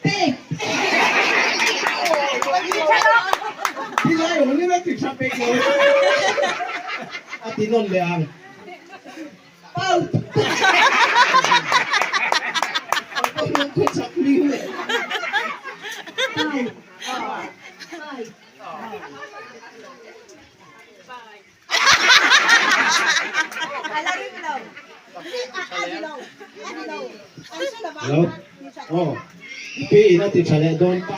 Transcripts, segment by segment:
Pig. Pilay, hindi natin sa pig. At inon liang. Out. Ako yung kutsak liyo eh. Hello? Oh. P natin sa doon 5.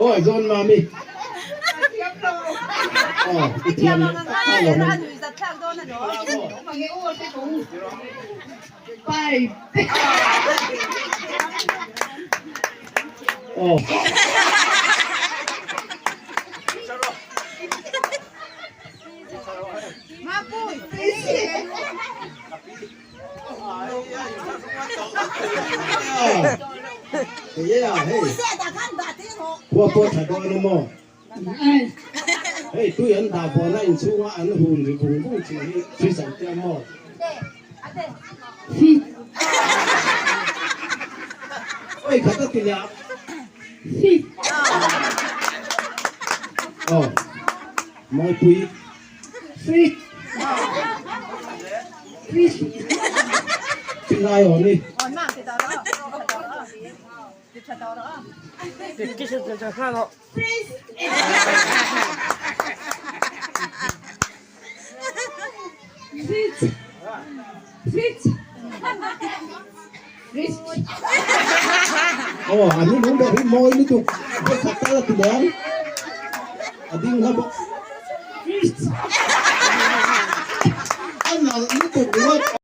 Oh, zone mami. Oh, itiyan. Talo man. 5. Oh. Yeah, hey. Po sa doon mo. Hey, tu yan da po na insu nga ano hun ni kung si sa mo. Fit. Oy, kata tila. Fit. Oh. Mo pui. Fit. Fit. Pinayo ni. Oh, ano nung dari mo ini tuh? Kata lah tidak. Ading ngabok. Ano ini tuh buat